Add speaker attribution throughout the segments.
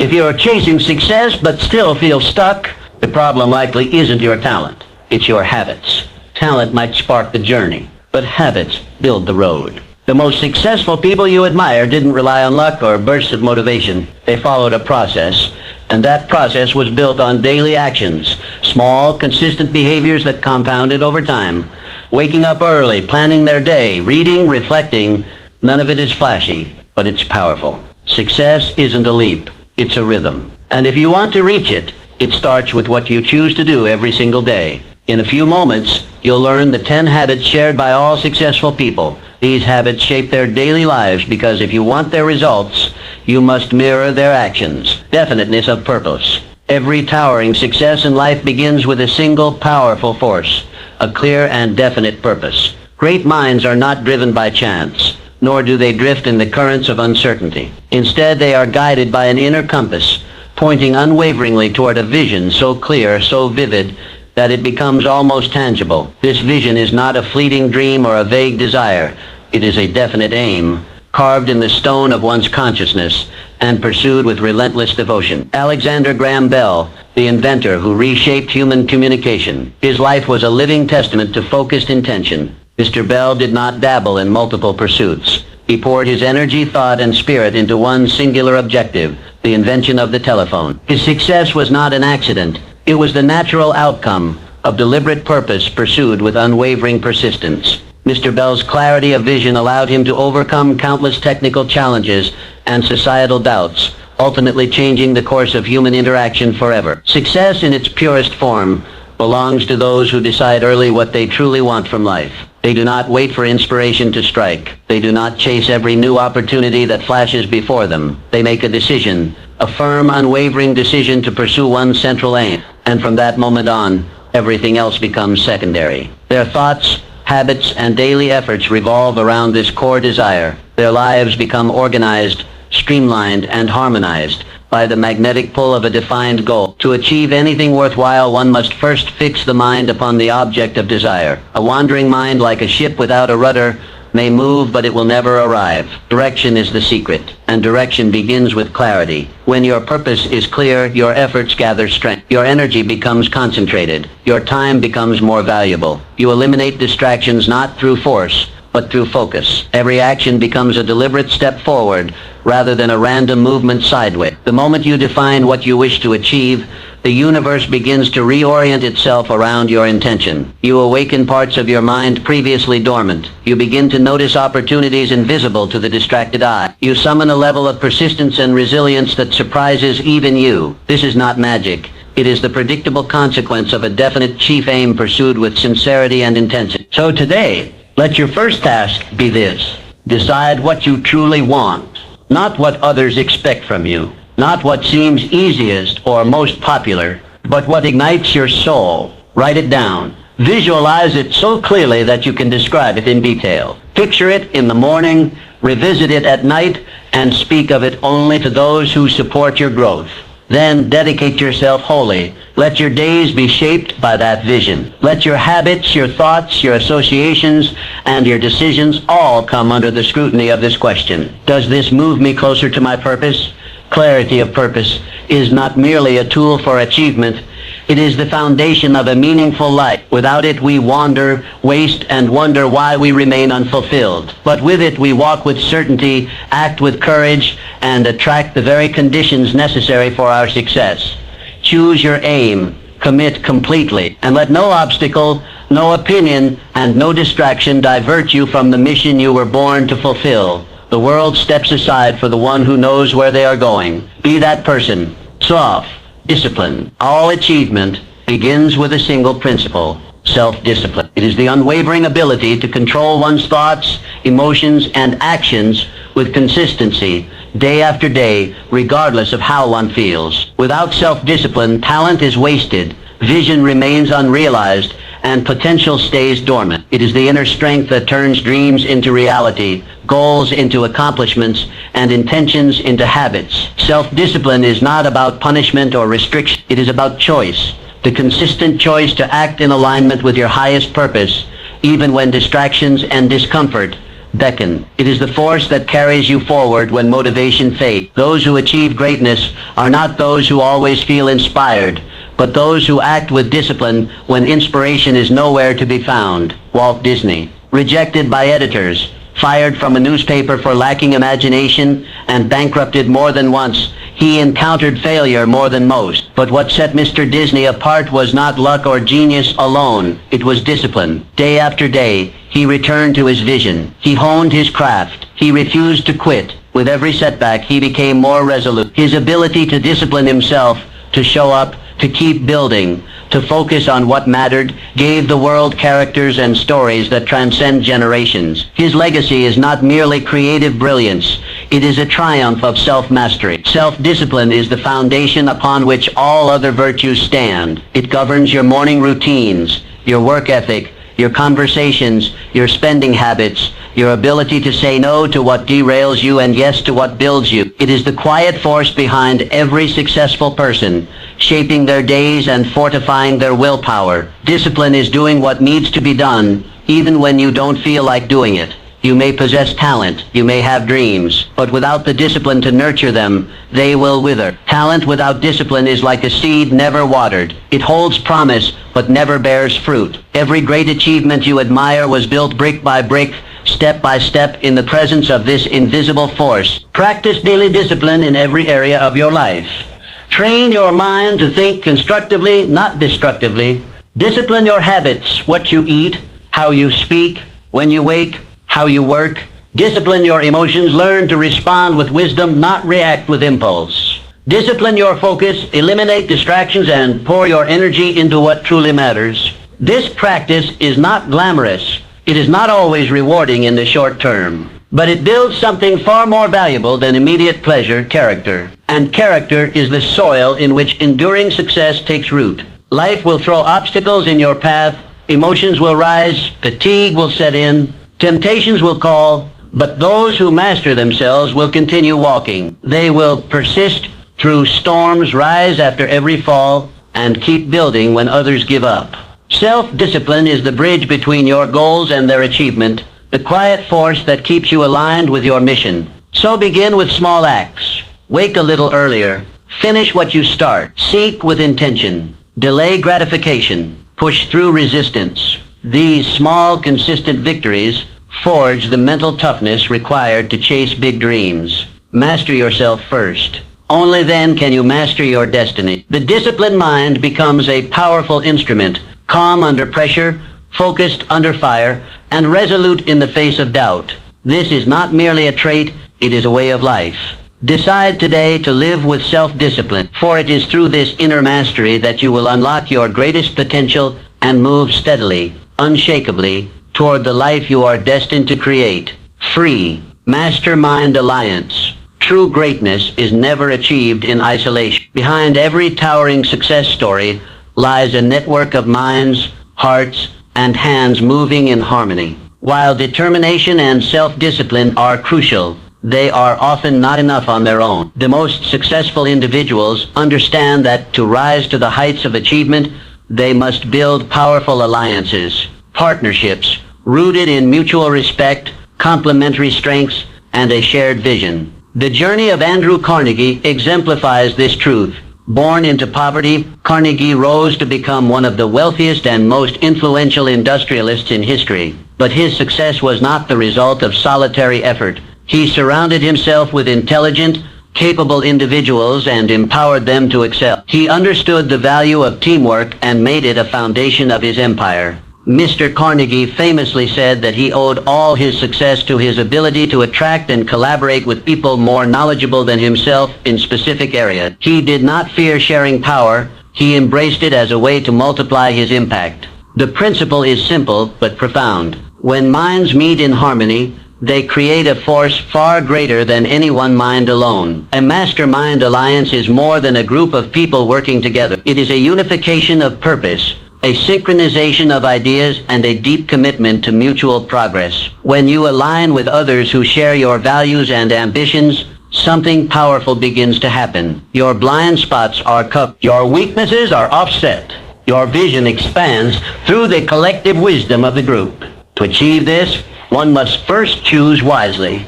Speaker 1: If you are chasing success but still feel stuck, the problem likely isn't your talent. It's your habits. Talent might spark the journey, but habits build the road. The most successful people you admire didn't rely on luck or bursts of motivation. They followed a process, and that process was built on daily actions, small, consistent behaviors that compounded over time. Waking up early, planning their day, reading, reflecting, none of it is flashy, but it's powerful. Success isn't a leap, it's a rhythm. And if you want to reach it, it starts with what you choose to do every single day. In a few moments, you'll learn the 10 habits shared by all successful people. These habits shape their daily lives because if you want their results, you must mirror their actions. Definiteness of purpose. Every towering success in life begins with a single powerful force, a clear and definite purpose. Great minds are not driven by chance, nor do they drift in the currents of uncertainty. Instead, they are guided by an inner compass, pointing unwaveringly toward a vision so clear, so vivid, that it becomes almost tangible. This vision is not a fleeting dream or a vague desire. It is a definite aim, carved in the stone of one's consciousness and pursued with relentless devotion. Alexander Graham Bell, the inventor who reshaped human communication. His life was a living testament to focused intention. Mr. Bell did not dabble in multiple pursuits. He poured his energy, thought, and spirit into one singular objective, the invention of the telephone. His success was not an accident. It was the natural outcome of deliberate purpose pursued with unwavering persistence. Mr. Bell's clarity of vision allowed him to overcome countless technical challenges and societal doubts, ultimately changing the course of human interaction forever. Success in its purest form belongs to those who decide early what they truly want from life. They do not wait for inspiration to strike. They do not chase every new opportunity that flashes before them. They make a decision, a firm, unwavering decision to pursue one central aim. And from that moment on, everything else becomes secondary. Their thoughts, habits, and daily efforts revolve around this core desire. Their lives become organized, streamlined, and harmonized by the magnetic pull of a defined goal. To achieve anything worthwhile, one must first fix the mind upon the object of desire. A wandering mind, like a ship without a rudder, may move, but it will never arrive. Direction is the secret, and direction begins with clarity. When your purpose is clear, your efforts gather strength. Your energy becomes concentrated. Your time becomes more valuable. You eliminate distractions not through force, but through focus. Every action becomes a deliberate step forward rather than a random movement sideways. The moment you define what you wish to achieve, the universe begins to reorient itself around your intention. You awaken parts of your mind previously dormant. You begin to notice opportunities invisible to the distracted eye. You summon a level of persistence and resilience that surprises even you. This is not magic. It is the predictable consequence of a definite chief aim pursued with sincerity and intensity. So today, let your first task be this. Decide what you truly want, not what others expect from you, not what seems easiest or most popular, but what ignites your soul. Write it down. Visualize it so clearly that you can describe it in detail. Picture it in the morning, revisit it at night, and speak of it only to those who support your growth. Then dedicate yourself wholly. Let your days be shaped by that vision. Let your habits, your thoughts, your associations, and your decisions all come under the scrutiny of this question. Does this move me closer to my purpose? Clarity of purpose is not merely a tool for achievement. It is the foundation of a meaningful life. Without it, we wander, waste, and wonder why we remain unfulfilled. But with it, we walk with certainty, act with courage, and attract the very conditions necessary for our success. Choose your aim, commit completely, and let no obstacle, no opinion, and no distraction divert you from the mission you were born to fulfill. The world steps aside for the one who knows where they are going. Be that person. Soft. Discipline. All achievement begins with a single principle, self-discipline. It is the unwavering ability to control one's thoughts, emotions, and actions with consistency, day after day, regardless of how one feels. Without self-discipline, talent is wasted, vision remains unrealized, and potential stays dormant. It is the inner strength that turns dreams into reality, goals into accomplishments, and intentions into habits. Self-discipline is not about punishment or restriction. It is about choice, the consistent choice to act in alignment with your highest purpose, even when distractions and discomfort beckon. It is the force that carries you forward when motivation fades. Those who achieve greatness are not those who always feel inspired, but those who act with discipline when inspiration is nowhere to be found. Walt Disney. Rejected by editors, fired from a newspaper for lacking imagination, and bankrupted more than once, he encountered failure more than most. But what set Mr. Disney apart was not luck or genius alone. It was discipline. Day after day, he returned to his vision. He honed his craft. He refused to quit. With every setback, he became more resolute. His ability to discipline himself, to show up, to keep building, to focus on what mattered, gave the world characters and stories that transcend generations. His legacy is not merely creative brilliance. It is a triumph of self-mastery. Self-discipline is the foundation upon which all other virtues stand. It governs your morning routines, your work ethic, your conversations, your spending habits, your ability to say no to what derails you and yes to what builds you. It is the quiet force behind every successful person, shaping their days and fortifying their willpower. Discipline is doing what needs to be done, even when you don't feel like doing it. You may possess talent, you may have dreams, but without the discipline to nurture them, they will wither. Talent without discipline is like a seed never watered. It holds promise, but never bears fruit. Every great achievement you admire was built brick by brick, step by step, in the presence of this invisible force. Practice daily discipline in every area of your life. Train your mind to think constructively, not destructively. Discipline your habits, what you eat, how you speak, when you wake, how you work. Discipline your emotions. Learn to respond with wisdom, not react with impulse. Discipline your focus. Eliminate distractions and pour your energy into what truly matters. This practice is not glamorous. It is not always rewarding in the short term, but it builds something far more valuable than immediate pleasure, character. And character is the soil in which enduring success takes root. Life will throw obstacles in your path. Emotions will rise. Fatigue will set in. Temptations will call, but those who master themselves will continue walking. They will persist through storms, rise after every fall, and keep building when others give up. Self-discipline is the bridge between your goals and their achievement, the quiet force that keeps you aligned with your mission. So begin with small acts. Wake a little earlier. Finish what you start. Seek with intention. Delay gratification. Push through resistance. These small, consistent victories forge the mental toughness required to chase big dreams. Master yourself first. Only then can you master your destiny. The disciplined mind becomes a powerful instrument, calm under pressure, focused under fire, and resolute in the face of doubt. This is not merely a trait, it is a way of life. Decide today to live with self-discipline, for it is through this inner mastery that you will unlock your greatest potential and move steadily, unshakably, toward the life you are destined to create. Free. Mastermind Alliance. True greatness is never achieved in isolation. Behind every towering success story lies a network of minds, hearts, and hands moving in harmony. While determination and self-discipline are crucial, they are often not enough on their own. The most successful individuals understand that to rise to the heights of achievement, they must build powerful alliances, partnerships, rooted in mutual respect, complementary strengths, and a shared vision. The journey of Andrew Carnegie exemplifies this truth. Born into poverty, Carnegie rose to become one of the wealthiest and most influential industrialists in history. But his success was not the result of solitary effort. He surrounded himself with intelligent, capable individuals and empowered them to excel. He understood the value of teamwork and made it a foundation of his empire. Mr. Carnegie famously said that he owed all his success to his ability to attract and collaborate with people more knowledgeable than himself in specific areas. He did not fear sharing power. He embraced it as a way to multiply his impact. The principle is simple but profound. When minds meet in harmony, they create a force far greater than any one mind alone. A mastermind alliance is more than a group of people working together. It is a unification of purpose, a synchronization of ideas, and a deep commitment to mutual progress. When you align with others who share your values and ambitions, something powerful begins to happen. Your blind spots are covered. Your weaknesses are offset. Your vision expands through the collective wisdom of the group. To achieve this, One must first choose wisely.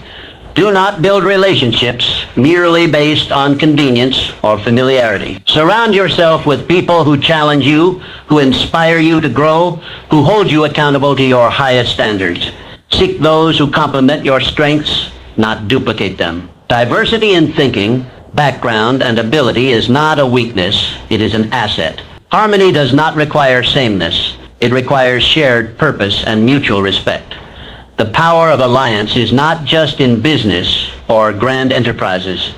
Speaker 1: Do not build relationships merely based on convenience or familiarity. Surround yourself with people who challenge you, who inspire you to grow, who hold you accountable to your highest standards. Seek those who complement your strengths, not duplicate them. Diversity in thinking, background, and ability is not a weakness, it is an asset. Harmony does not require sameness. It requires shared purpose and mutual respect. The power of alliance is not just in business or grand enterprises.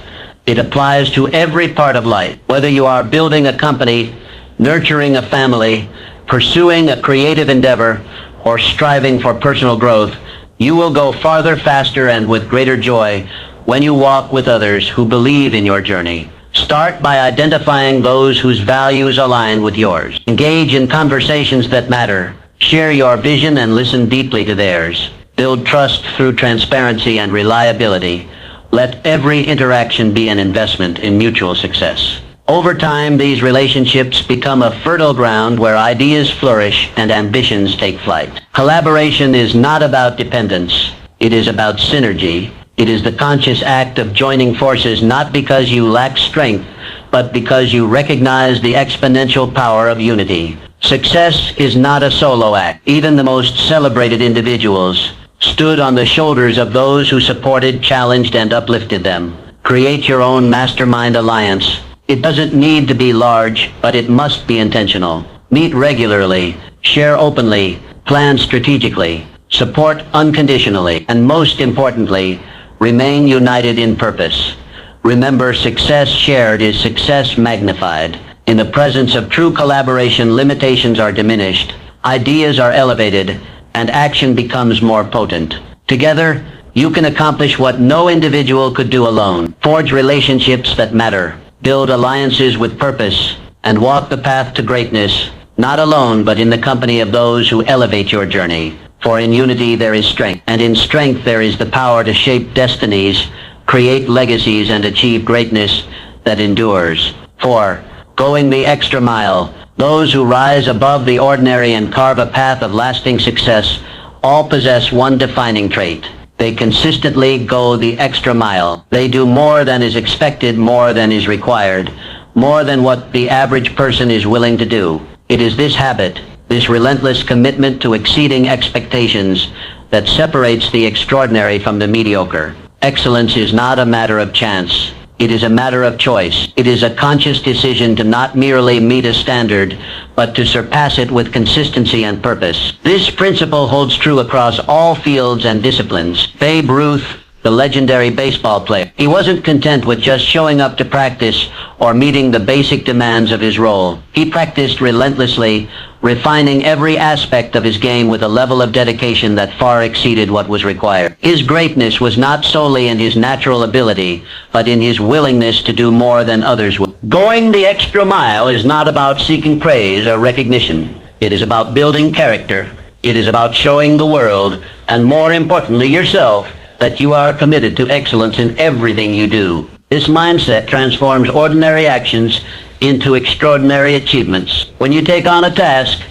Speaker 1: It applies to every part of life. Whether you are building a company, nurturing a family, pursuing a creative endeavor, or striving for personal growth, you will go farther, faster, and with greater joy when you walk with others who believe in your journey. Start by identifying those whose values align with yours. Engage in conversations that matter. Share your vision and listen deeply to theirs. Build trust through transparency and reliability. Let every interaction be an investment in mutual success. Over time, these relationships become a fertile ground where ideas flourish and ambitions take flight. Collaboration is not about dependence. It is about synergy. It is the conscious act of joining forces not because you lack strength, but because you recognize the exponential power of unity. Success is not a solo act. Even the most celebrated individuals stood on the shoulders of those who supported, challenged, and uplifted them. Create your own mastermind alliance. It doesn't need to be large, but it must be intentional. Meet regularly, share openly, plan strategically, support unconditionally, and most importantly, remain united in purpose. Remember, success shared is success magnified. In the presence of true collaboration, limitations are diminished, ideas are elevated, and action becomes more potent. Together, you can accomplish what no individual could do alone. Forge relationships that matter, build alliances with purpose, and walk the path to greatness, not alone, but in the company of those who elevate your journey. For in unity there is strength, and in strength there is the power to shape destinies, create legacies, and achieve greatness that endures. 4. Going the extra mile. Those who rise above the ordinary and carve a path of lasting success all possess one defining trait. They consistently go the extra mile. They do more than is expected, more than is required, more than what the average person is willing to do. It is this habit, this relentless commitment to exceeding expectations, that separates the extraordinary from the mediocre. Excellence is not a matter of chance. It is a matter of choice. It is a conscious decision to not merely meet a standard, but to surpass it with consistency and purpose. This principle holds true across all fields and disciplines. Babe Ruth, the legendary baseball player, he wasn't content with just showing up to practice or meeting the basic demands of his role. He practiced relentlessly, refining every aspect of his game with a level of dedication that far exceeded what was required. His greatness was not solely in his natural ability, but in his willingness to do more than others would. Going the extra mile is not about seeking praise or recognition. It is about building character. It is about showing the world, and more importantly yourself, that you are committed to excellence in everything you do. This mindset transforms ordinary actions into extraordinary achievements. When you take on a task,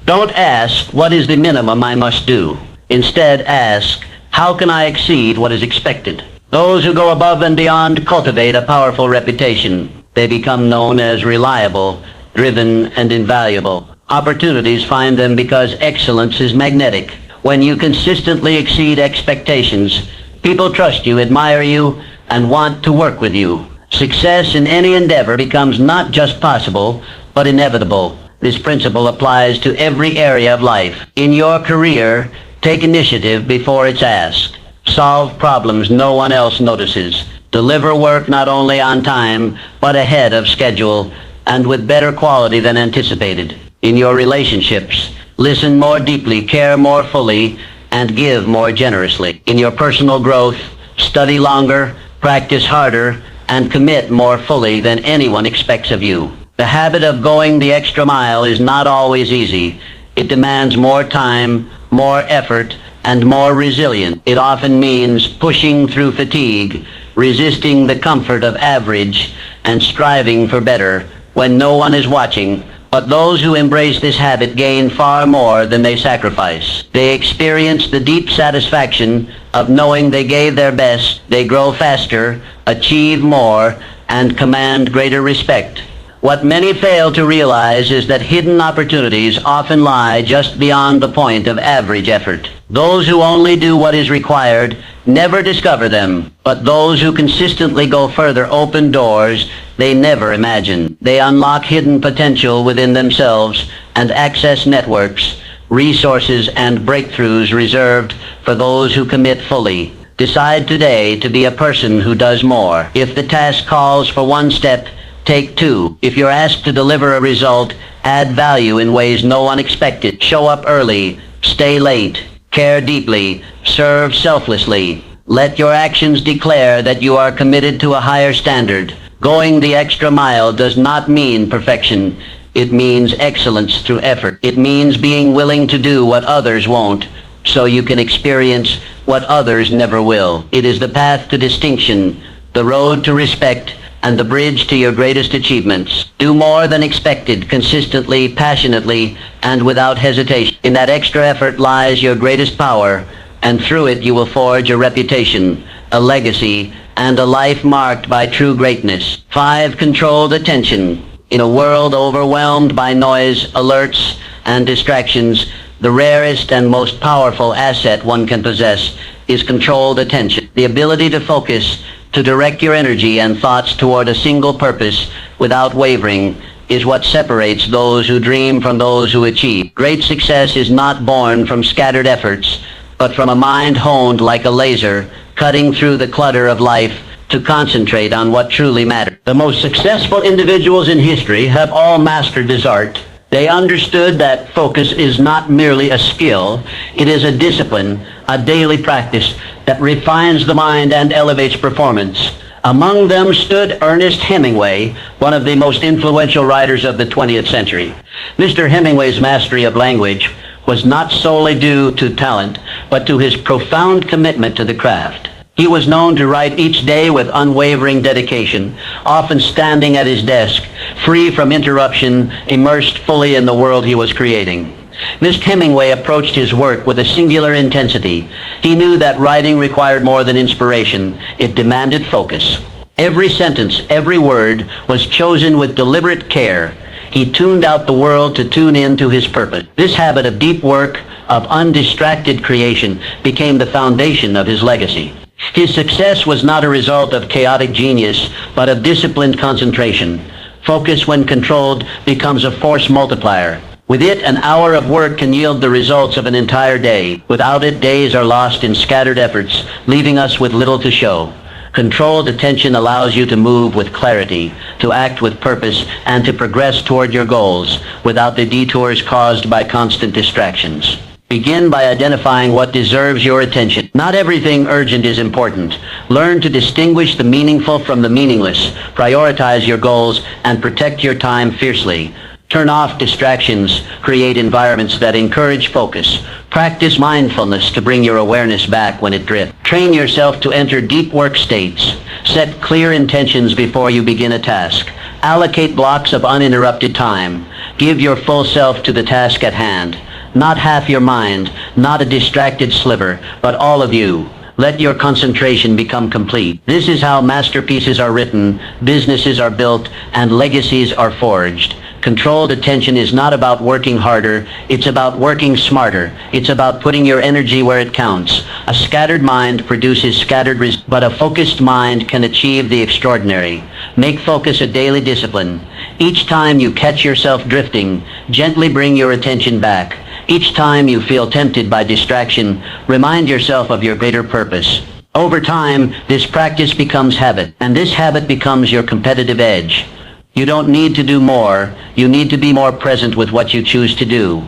Speaker 1: don't ask, what is the minimum I must do? Instead, ask, how can I exceed what is expected? Those who go above and beyond cultivate a powerful reputation. They become known as reliable, driven, and invaluable. Opportunities find them because excellence is magnetic. When you consistently exceed expectations, people trust you, admire you, and want to work with you. Success in any endeavor becomes not just possible, but inevitable. This principle applies to every area of life. In your career, take initiative before it's asked. Solve problems no one else notices. Deliver work not only on time, but ahead of schedule, and with better quality than anticipated. In your relationships, listen more deeply, care more fully, and give more generously. In your personal growth, study longer, practice harder, and commit more fully than anyone expects of you. The habit of going the extra mile is not always easy. It demands more time, more effort, and more resilience. It often means pushing through fatigue, resisting the comfort of average, and striving for better when no one is watching, But those who embrace this habit gain far more than they sacrifice. They experience the deep satisfaction of knowing they gave their best, they grow faster, achieve more, and command greater respect. What many fail to realize is that hidden opportunities often lie just beyond the point of average effort. Those who only do what is required never discover them, but those who consistently go further open doors they never imagine. They unlock hidden potential within themselves and access networks, resources, and breakthroughs reserved for those who commit fully. Decide today to be a person who does more. If the task calls for one step, take two. If you're asked to deliver a result, add value in ways no one expected. Show up early, stay late, care deeply, serve selflessly. Let your actions declare that you are committed to a higher standard. Going the extra mile does not mean perfection. It means excellence through effort. It means being willing to do what others won't, so you can experience what others never will. It is the path to distinction, the road to respect, and the bridge to your greatest achievements. Do more than expected, consistently, passionately, and without hesitation. In that extra effort lies your greatest power, and through it you will forge a reputation, a legacy, and a life marked by true greatness. 5. Controlled attention. In a world overwhelmed by noise, alerts, and distractions, the rarest and most powerful asset one can possess is controlled attention. The ability to focus, to direct your energy and thoughts toward a single purpose without wavering, is what separates those who dream from those who achieve. Great success is not born from scattered efforts, but from a mind honed like a laser, cutting through the clutter of life to concentrate on what truly matters. The most successful individuals in history have all mastered this art. They understood that focus is not merely a skill, it is a discipline, a daily practice that refines the mind and elevates performance. Among them stood Ernest Hemingway, one of the most influential writers of the 20th century. Mr. Hemingway's mastery of language was not solely due to talent, but to his profound commitment to the craft. He was known to write each day with unwavering dedication, often standing at his desk, free from interruption, immersed fully in the world he was creating. Mr. Hemingway approached his work with a singular intensity. He knew that writing required more than inspiration. It demanded focus. Every sentence, every word was chosen with deliberate care. He tuned out the world to tune in to his purpose. This habit of deep work, of undistracted creation, became the foundation of his legacy. His success was not a result of chaotic genius, but of disciplined concentration. Focus, when controlled, becomes a force multiplier. With it, an hour of work can yield the results of an entire day. Without it, days are lost in scattered efforts, leaving us with little to show. Controlled attention allows you to move with clarity, to act with purpose, and to progress toward your goals without the detours caused by constant distractions. Begin by identifying what deserves your attention. Not everything urgent is important. Learn to distinguish the meaningful from the meaningless. Prioritize your goals and protect your time fiercely. Turn off distractions. Create environments that encourage focus. Practice mindfulness to bring your awareness back when it drifts. Train yourself to enter deep work states. Set clear intentions before you begin a task. Allocate blocks of uninterrupted time. Give your full self to the task at hand. Not half your mind, not a distracted sliver, but all of you. Let your concentration become complete. This is how masterpieces are written, businesses are built, and legacies are forged. Controlled attention is not about working harder, it's about working smarter. It's about putting your energy where it counts. A scattered mind produces scattered results, but a focused mind can achieve the extraordinary. Make focus a daily discipline. Each time you catch yourself drifting, gently bring your attention back. Each time you feel tempted by distraction, remind yourself of your greater purpose. Over time, this practice becomes habit, and this habit becomes your competitive edge. You don't need to do more, you need to be more present with what you choose to do.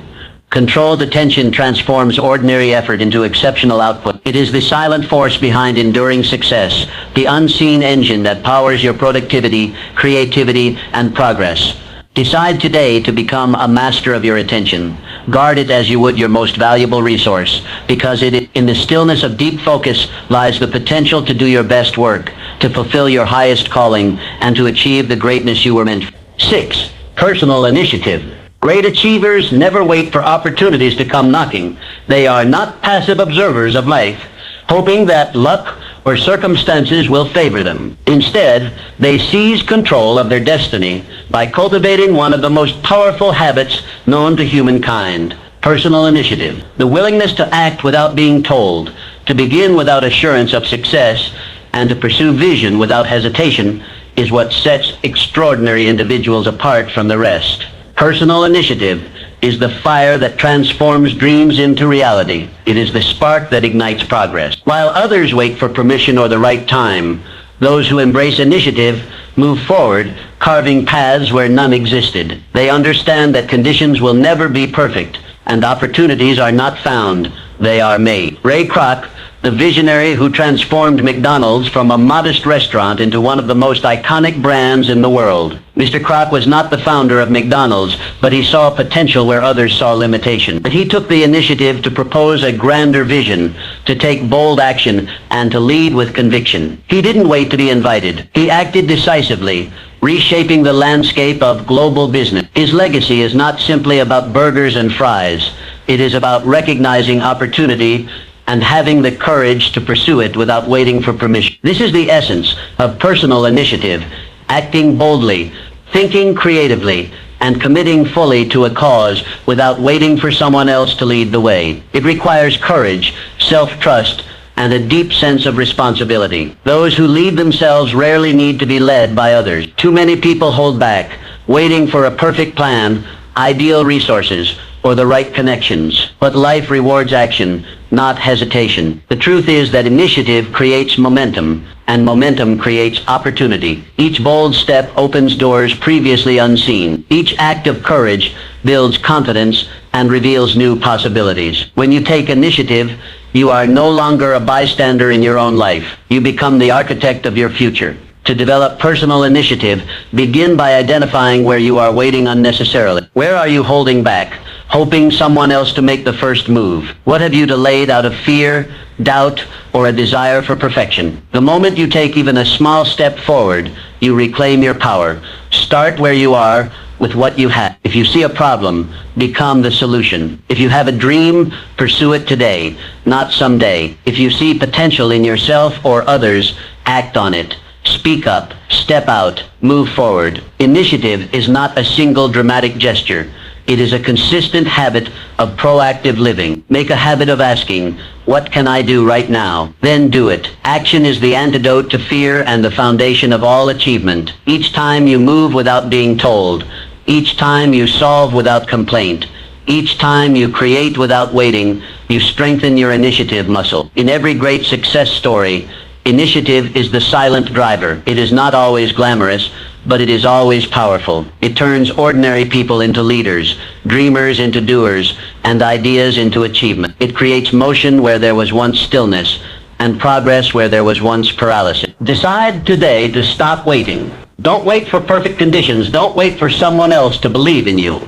Speaker 1: Controlled attention transforms ordinary effort into exceptional output. It is the silent force behind enduring success, the unseen engine that powers your productivity, creativity, and progress. Decide today to become a master of your attention. Guard it as you would your most valuable resource, because in the stillness of deep focus lies the potential to do your best work, to fulfill your highest calling, and to achieve the greatness you were meant for. 6. Personal initiative. Great achievers never wait for opportunities to come knocking. They are not passive observers of life, hoping that luck or circumstances will favor them. Instead, they seize control of their destiny by cultivating one of the most powerful habits known to humankind: personal initiative. The willingness to act without being told, to begin without assurance of success, and to pursue vision without hesitation is what sets extraordinary individuals apart from the rest. Personal initiative is the fire that transforms dreams into reality. It is the spark that ignites progress. While others wait for permission or the right time, those who embrace initiative move forward, carving paths where none existed. They understand that conditions will never be perfect, and opportunities are not found, they are made. Ray Kroc, the visionary who transformed McDonald's from a modest restaurant into one of the most iconic brands in the world. Mr. Kroc was not the founder of McDonald's, but he saw potential where others saw limitation. He took the initiative to propose a grander vision, to take bold action, and to lead with conviction. He didn't wait to be invited. He acted decisively, reshaping the landscape of global business. His legacy is not simply about burgers and fries. It is about recognizing opportunity and having the courage to pursue it without waiting for permission. This is the essence of personal initiative: acting boldly, thinking creatively, and committing fully to a cause without waiting for someone else to lead the way. It requires courage, self-trust, and a deep sense of responsibility. Those who lead themselves rarely need to be led by others. Too many people hold back, waiting for a perfect plan, ideal resources, or the right connections. But life rewards action, not hesitation. The truth is that initiative creates momentum, and momentum creates opportunity. Each bold step opens doors previously unseen. Each act of courage builds confidence and reveals new possibilities. When you take initiative, you are no longer a bystander in your own life. You become the architect of your future. To develop personal initiative, begin by identifying where you are waiting unnecessarily. Where are you holding back, hoping someone else to make the first move? What have you delayed out of fear, doubt, or a desire for perfection? The moment you take even a small step forward, you reclaim your power. Start where you are with what you have. If you see a problem, become the solution. If you have a dream, pursue it today, not someday. If you see potential in yourself or others, act on it. Speak up, step out, move forward. Initiative is not a single dramatic gesture. It is a consistent habit of proactive living. Make a habit of asking, what can I do right now? Then do it. Action is the antidote to fear and the foundation of all achievement. Each time you move without being told, each time you solve without complaint, each time you create without waiting, you strengthen your initiative muscle. In every great success story, initiative is the silent driver. It is not always glamorous, but it is always powerful. It turns ordinary people into leaders, dreamers into doers, and ideas into achievement. It creates motion where there was once stillness, and progress where there was once paralysis. Decide today to stop waiting. Don't wait for perfect conditions. Don't wait for someone else to believe in you.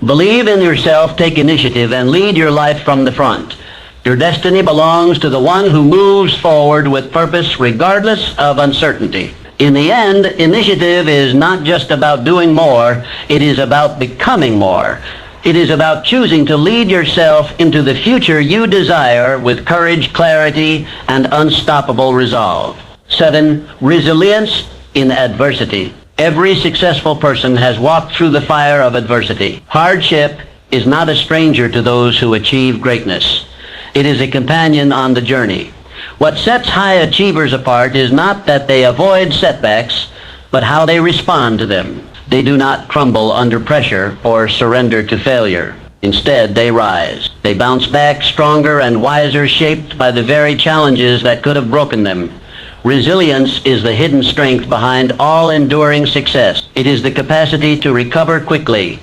Speaker 1: Believe in yourself, take initiative, and lead your life from the front. Your destiny belongs to the one who moves forward with purpose regardless of uncertainty. In the end, initiative is not just about doing more, it is about becoming more. It is about choosing to lead yourself into the future you desire with courage, clarity, and unstoppable resolve. 7. Resilience in adversity. Every successful person has walked through the fire of adversity. Hardship is not a stranger to those who achieve greatness. It is a companion on the journey. What sets high achievers apart is not that they avoid setbacks, but how they respond to them. They do not crumble under pressure or surrender to failure. Instead, they rise. They bounce back stronger and wiser, shaped by the very challenges that could have broken them. Resilience is the hidden strength behind all enduring success. It is the capacity to recover quickly,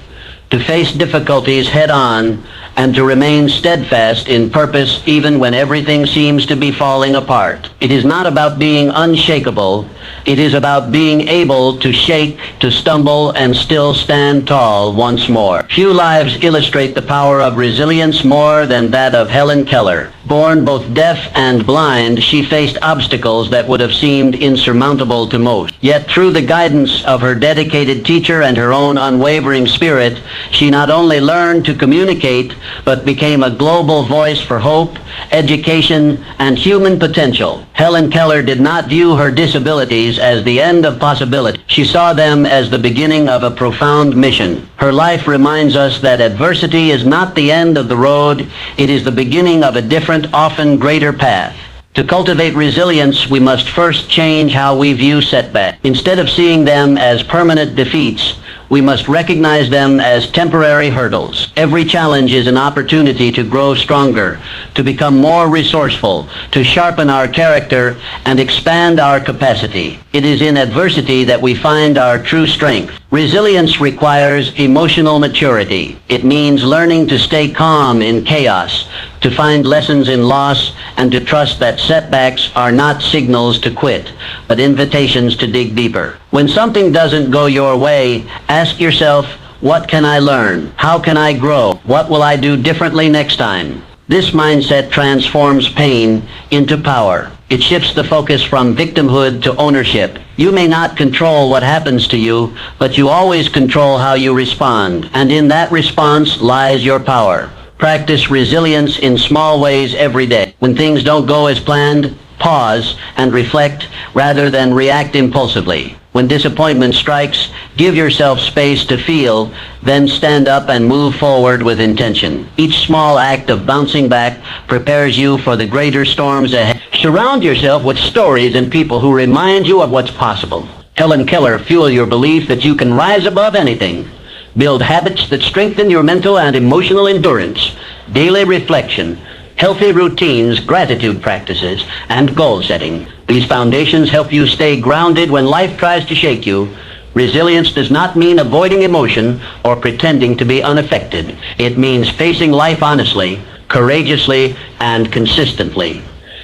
Speaker 1: to face difficulties head-on, and to remain steadfast in purpose even when everything seems to be falling apart. It is not about being unshakable. It is about being able to shake, to stumble, and still stand tall once more. Few lives illustrate the power of resilience more than that of Helen Keller. Born both deaf and blind, she faced obstacles that would have seemed insurmountable to most. Yet through the guidance of her dedicated teacher and her own unwavering spirit, she not only learned to communicate, but became a global voice for hope, education, and human potential. Helen Keller did not view her disabilities as the end of possibility. She saw them as the beginning of a profound mission. Her life reminds us that adversity is not the end of the road, it is the beginning of a different, often greater path. To cultivate resilience, we must first change how we view setbacks. Instead of seeing them as permanent defeats, we must recognize them as temporary hurdles. Every challenge is an opportunity to grow stronger, to become more resourceful, to sharpen our character, and expand our capacity. It is in adversity that we find our true strength. Resilience requires emotional maturity. It means learning to stay calm in chaos, to find lessons in loss, and to trust that setbacks are not signals to quit, but invitations to dig deeper. When something doesn't go your way, ask yourself, what can I learn? How can I grow? What will I do differently next time? This mindset transforms pain into power. It shifts the focus from victimhood to ownership. You may not control what happens to you, but you always control how you respond. And in that response lies your power. Practice resilience in small ways every day. When things don't go as planned, pause and reflect rather than react impulsively. When disappointment strikes, give yourself space to feel, then stand up and move forward with intention. Each small act of bouncing back prepares you for the greater storms ahead. Surround yourself with stories and people who remind you of what's possible. Helen Keller fuels your belief that you can rise above anything. Build habits that strengthen your mental and emotional endurance. Daily reflection, healthy routines, gratitude practices, and goal setting. These foundations help you stay grounded when life tries to shake you. Resilience does not mean avoiding emotion or pretending to be unaffected. It means facing life honestly, courageously, and consistently.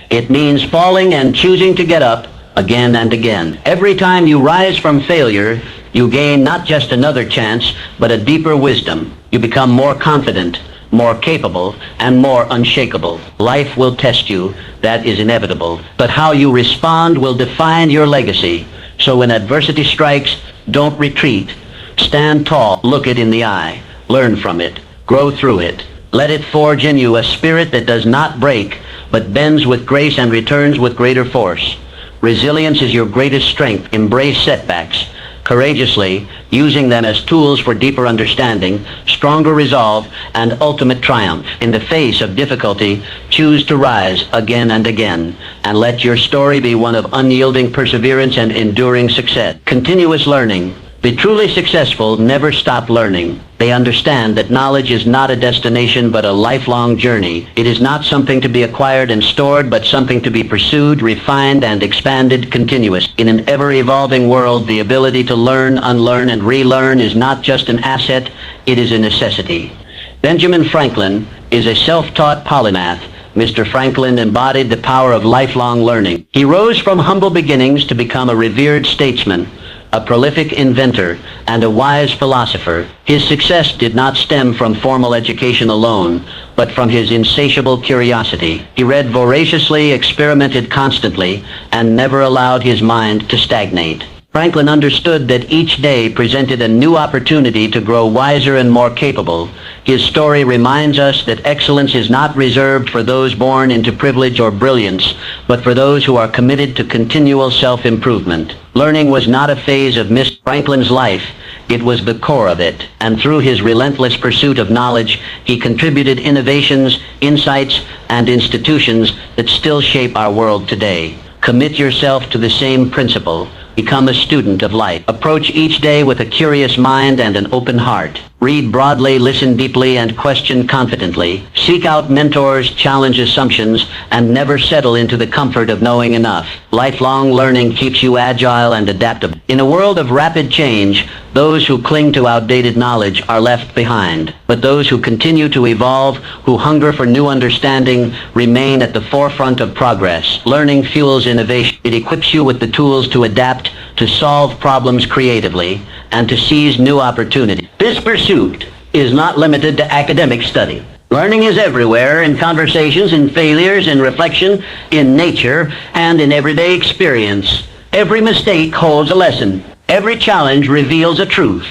Speaker 1: It means falling and choosing to get up again and again. Every time you rise from failure, you gain not just another chance, but a deeper wisdom. You become more confident, more capable, and more unshakable. Life will test you, that is inevitable, but how you respond will define your legacy. So when adversity strikes, don't retreat. Stand tall, look it in the eye, learn from it, grow through it. Let it forge in you a spirit that does not break, but bends with grace and returns with greater force. Resilience is your greatest strength. Embrace setbacks courageously, using them as tools for deeper understanding, stronger resolve, and ultimate triumph. In the face of difficulty, choose to rise again and again, and let your story be one of unyielding perseverance and enduring success. Continuous learning. The truly successful never stop learning. They understand that knowledge is not a destination but a lifelong journey. It is not something to be acquired and stored, but something to be pursued, refined, and expanded continuously. In an ever-evolving world, the ability to learn, unlearn, and relearn is not just an asset, it is a necessity. Benjamin Franklin is a self-taught polymath. Mr. Franklin embodied the power of lifelong learning. He rose from humble beginnings to become a revered statesman, a prolific inventor, and a wise philosopher. His success did not stem from formal education alone, but from his insatiable curiosity. He read voraciously, experimented constantly, and never allowed his mind to stagnate. Franklin understood that each day presented a new opportunity to grow wiser and more capable. His story reminds us that excellence is not reserved for those born into privilege or brilliance, but for those who are committed to continual self-improvement. Learning was not a phase of Mr. Franklin's life. It was the core of it. And through his relentless pursuit of knowledge, he contributed innovations, insights, and institutions that still shape our world today. Commit yourself to the same principle. Become a student of life. Approach each day with a curious mind and an open heart. Read broadly, listen deeply, and question confidently. Seek out mentors, challenge assumptions, and never settle into the comfort of knowing enough. Lifelong learning keeps you agile and adaptable. In a world of rapid change, those who cling to outdated knowledge are left behind. But those who continue to evolve, who hunger for new understanding, remain at the forefront of progress. Learning fuels innovation. It equips you with the tools to adapt, to solve problems creatively, and to seize new opportunities. This pursuit is not limited to academic study. Learning is everywhere, in conversations, in failures, in reflection, in nature, and in everyday experience. Every mistake holds a lesson. Every challenge reveals a truth.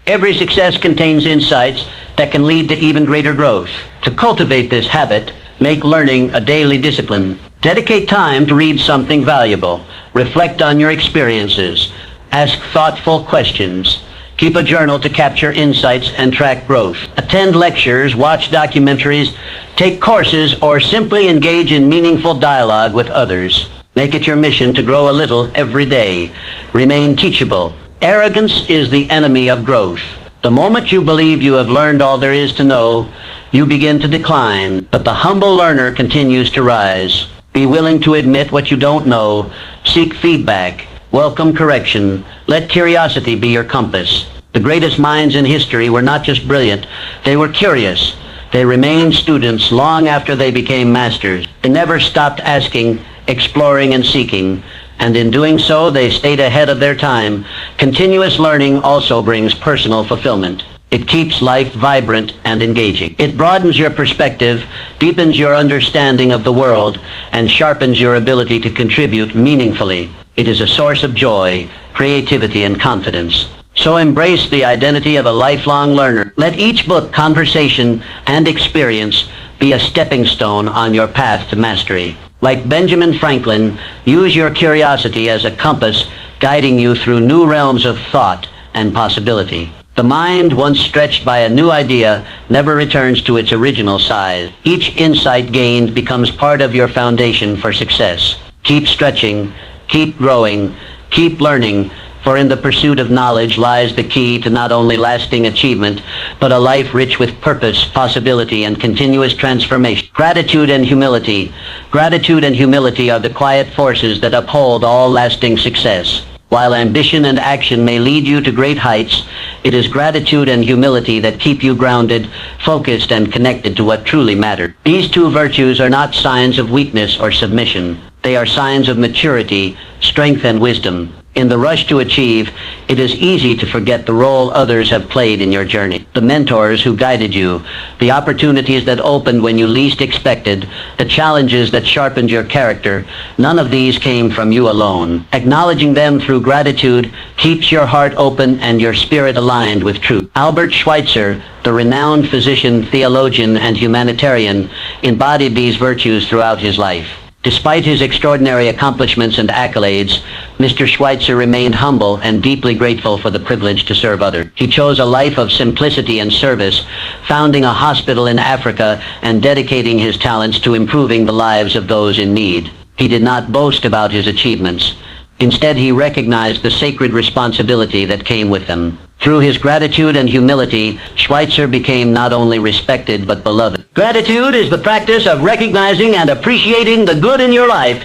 Speaker 1: Every success contains insights that can lead to even greater growth. To cultivate this habit, make learning a daily discipline. Dedicate time to read something valuable. Reflect on your experiences. Ask thoughtful questions. Keep a journal to capture insights and track growth. Attend lectures, watch documentaries, take courses, or simply engage in meaningful dialogue with others. Make it your mission to grow a little every day. Remain teachable. Arrogance is the enemy of growth. The moment you believe you have learned all there is to know, you begin to decline, but the humble learner continues to rise. Be willing to admit what you don't know. Seek feedback. Welcome correction. Let curiosity be your compass. The greatest minds in history were not just brilliant, they were curious. They remained students long after they became masters. They never stopped asking, exploring, and seeking, and in doing so, they stayed ahead of their time. Continuous learning also brings personal fulfillment. It keeps life vibrant and engaging. It broadens your perspective, deepens your understanding of the world, and sharpens your ability to contribute meaningfully. It is a source of joy, creativity, and confidence. So embrace the identity of a lifelong learner. Let each book, conversation, and experience be a stepping stone on your path to mastery. Like Benjamin Franklin, use your curiosity as a compass, guiding you through new realms of thought and possibility. The mind, once stretched by a new idea, never returns to its original size. Each insight gained becomes part of your foundation for success. Keep stretching, keep growing, keep learning, for in the pursuit of knowledge lies the key to not only lasting achievement, but a life rich with purpose, possibility, and continuous transformation. Gratitude and humility. Gratitude and humility are the quiet forces that uphold all lasting success. While ambition and action may lead you to great heights, it is gratitude and humility that keep you grounded, focused, and connected to what truly matters. These two virtues are not signs of weakness or submission. They are signs of maturity, strength, and wisdom. In the rush to achieve, it is easy to forget the role others have played in your journey. The mentors who guided you, the opportunities that opened when you least expected, the challenges that sharpened your character, none of these came from you alone. Acknowledging them through gratitude keeps your heart open and your spirit aligned with truth. Albert Schweitzer, the renowned physician, theologian, and humanitarian, embodied these virtues throughout his life. Despite his extraordinary accomplishments and accolades, Mr. Schweitzer remained humble and deeply grateful for the privilege to serve others. He chose a life of simplicity and service, founding a hospital in Africa and dedicating his talents to improving the lives of those in need. He did not boast about his achievements. Instead, he recognized the sacred responsibility that came with them. Through his gratitude and humility, Schweitzer became not only respected but beloved. Gratitude is the practice of recognizing and appreciating the good in your life.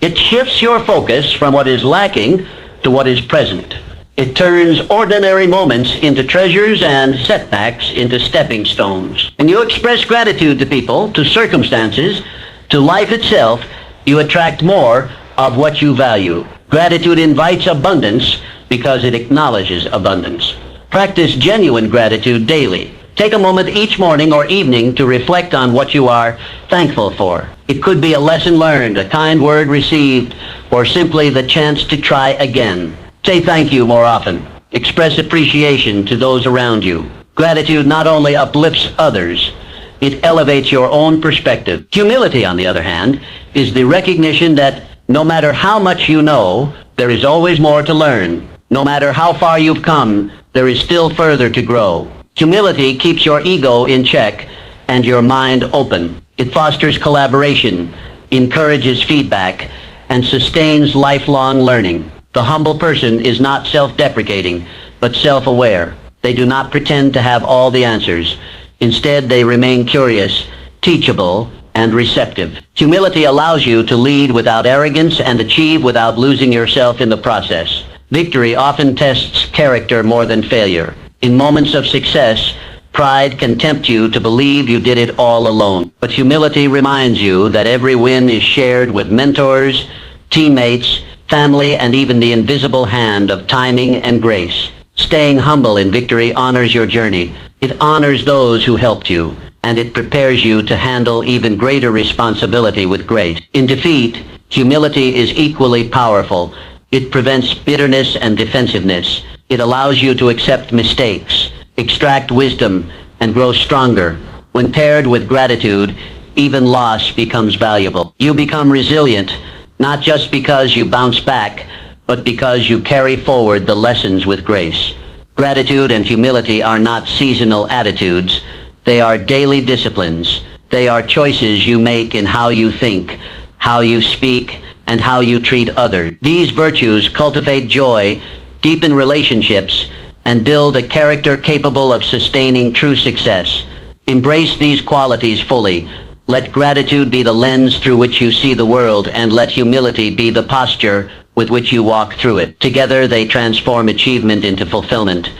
Speaker 1: It shifts your focus from what is lacking to what is present. It turns ordinary moments into treasures and setbacks into stepping stones. When you express gratitude to people, to circumstances, to life itself, you attract more of what you value. Gratitude invites abundance because it acknowledges abundance. Practice genuine gratitude daily. Take a moment each morning or evening to reflect on what you are thankful for. It could be a lesson learned, a kind word received, or simply the chance to try again. Say thank you more often. Express appreciation to those around you. Gratitude not only uplifts others, it elevates your own perspective. Humility, on the other hand, is the recognition that no matter how much you know, there is always more to learn. No matter how far you've come, there is still further to grow. Humility keeps your ego in check and your mind open. It fosters collaboration, encourages feedback, and sustains lifelong learning. The humble person is not self-deprecating, but self-aware. They do not pretend to have all the answers. Instead, they remain curious, teachable, and receptive. Humility allows you to lead without arrogance and achieve without losing yourself in the process. Victory often tests character more than failure. In moments of success, pride can tempt you to believe you did it all alone. But humility reminds you that every win is shared with mentors, teammates, family, and even the invisible hand of timing and grace. Staying humble in victory honors your journey. It honors those who helped you, and it prepares you to handle even greater responsibility with grace. In defeat, humility is equally powerful. It prevents bitterness and defensiveness. It allows you to accept mistakes, extract wisdom, and grow stronger. When paired with gratitude, even loss becomes valuable. You become resilient, not just because you bounce back, but because you carry forward the lessons with grace. Gratitude and humility are not seasonal attitudes. They are daily disciplines. They are choices you make in how you think, how you speak, and how you treat others. These virtues cultivate joy, deepen relationships, and build a character capable of sustaining true success. Embrace these qualities fully. Let gratitude be the lens through which you see the world, and let humility be the posture with which you walk through it. Together they transform achievement into fulfillment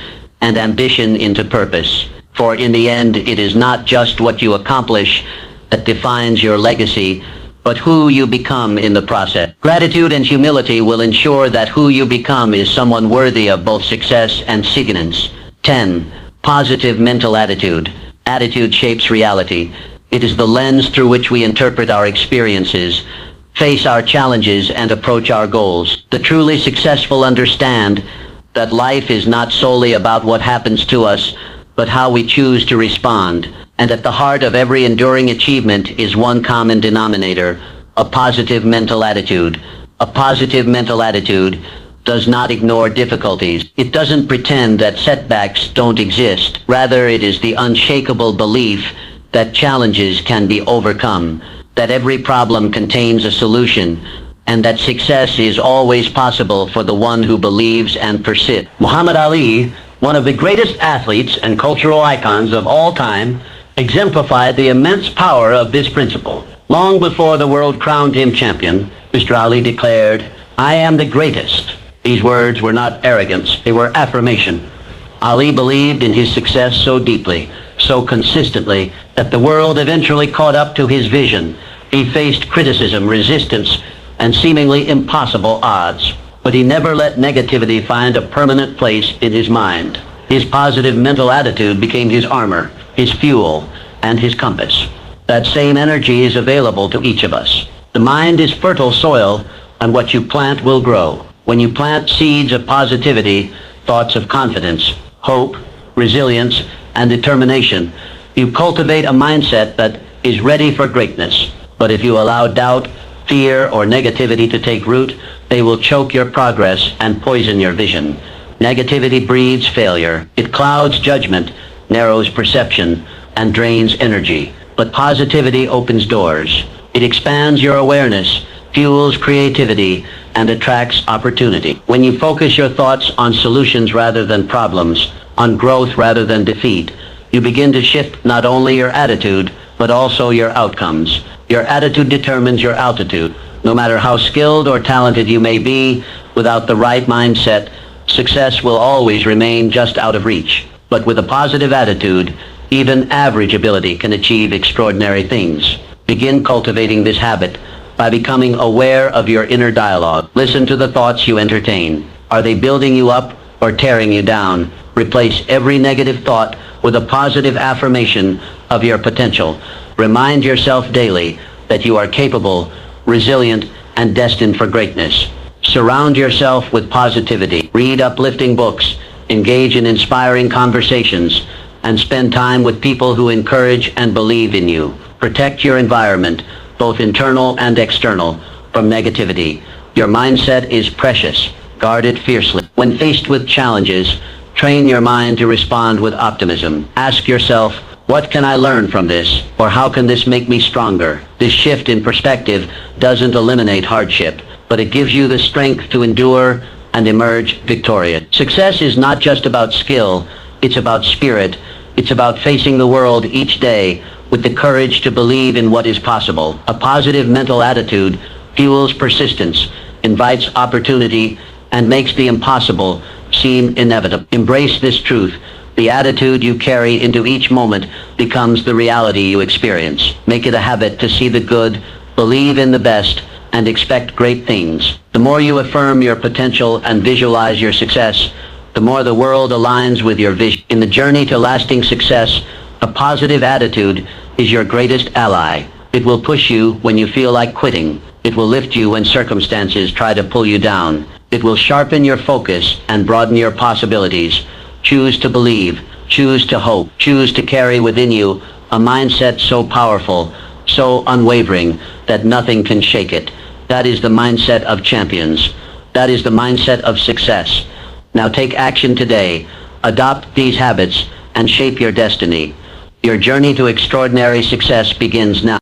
Speaker 1: and ambition into purpose. For in the end, it is not just what you accomplish that defines your legacy, but who you become in the process. Gratitude and humility will ensure that who you become is someone worthy of both success and significance. 10. Positive mental attitude. Attitude shapes reality. It is the lens through which we interpret our experiences, face our challenges, and approach our goals. The truly successful understand that life is not solely about what happens to us, but how we choose to respond. And at the heart of every enduring achievement is one common denominator: a positive mental attitude. A positive mental attitude does not ignore difficulties. It doesn't pretend that setbacks don't exist. Rather, it is the unshakable belief that challenges can be overcome, that every problem contains a solution, and that success is always possible for the one who believes and persists. Muhammad Ali, one of the greatest athletes and cultural icons of all time, exemplified the immense power of this principle. Long before the world crowned him champion, Mr. Ali declared, "I am the greatest." These words were not arrogance, they were affirmation. Ali believed in his success so deeply, so consistently, that the world eventually caught up to his vision. He faced criticism, resistance, and seemingly impossible odds. But he never let negativity find a permanent place in his mind. His positive mental attitude became his armor, his fuel, and his compass. That same energy is available to each of us. The mind is fertile soil, and what you plant will grow. When you plant seeds of positivity, thoughts of confidence, hope, resilience, and determination, you cultivate a mindset that is ready for greatness. But if you allow doubt, fear, or negativity to take root, they will choke your progress and poison your vision. Negativity breeds failure. It clouds judgment, narrows perception, and drains energy. But positivity opens doors. It expands your awareness, fuels creativity, and attracts opportunity. When you focus your thoughts on solutions rather than problems, on growth rather than defeat, you begin to shift not only your attitude, but also your outcomes. Your attitude determines your altitude. No matter how skilled or talented you may be, without the right mindset, success will always remain just out of reach. But with a positive attitude, even average ability can achieve extraordinary things. Begin cultivating this habit by becoming aware of your inner dialogue. Listen to the thoughts you entertain. Are they building you up or tearing you down? Replace every negative thought with a positive affirmation of your potential. Remind yourself daily that you are capable, resilient, and destined for greatness. Surround yourself with positivity. Read uplifting books, engage in inspiring conversations, and spend time with people who encourage and believe in you. Protect your environment, both internal and external, from negativity. Your mindset is precious. Guard it fiercely. When faced with challenges, train your mind to respond with optimism. Ask yourself, what can I learn from this? Or how can this make me stronger? This shift in perspective doesn't eliminate hardship, but it gives you the strength to endure and emerge victorious. Success is not just about skill, it's about spirit. It's about facing the world each day with the courage to believe in what is possible. A positive mental attitude fuels persistence, invites opportunity, and makes the impossible seem inevitable. Embrace this truth. The attitude you carry into each moment becomes the reality you experience. Make it a habit to see the good, believe in the best, and expect great things. The more you affirm your potential and visualize your success, the more the world aligns with your vision. In the journey to lasting success, A positive attitude is your greatest ally. It will push you when you feel like quitting. It will lift you when circumstances try to pull you down. It will sharpen your focus and broaden your possibilities. Choose to believe. Choose to hope. Choose to carry within you a mindset so powerful, so unwavering, that nothing can shake it. That is the mindset of champions. That is the mindset of success. Now take action today. Adopt these habits and shape your destiny. Your journey to extraordinary success begins now.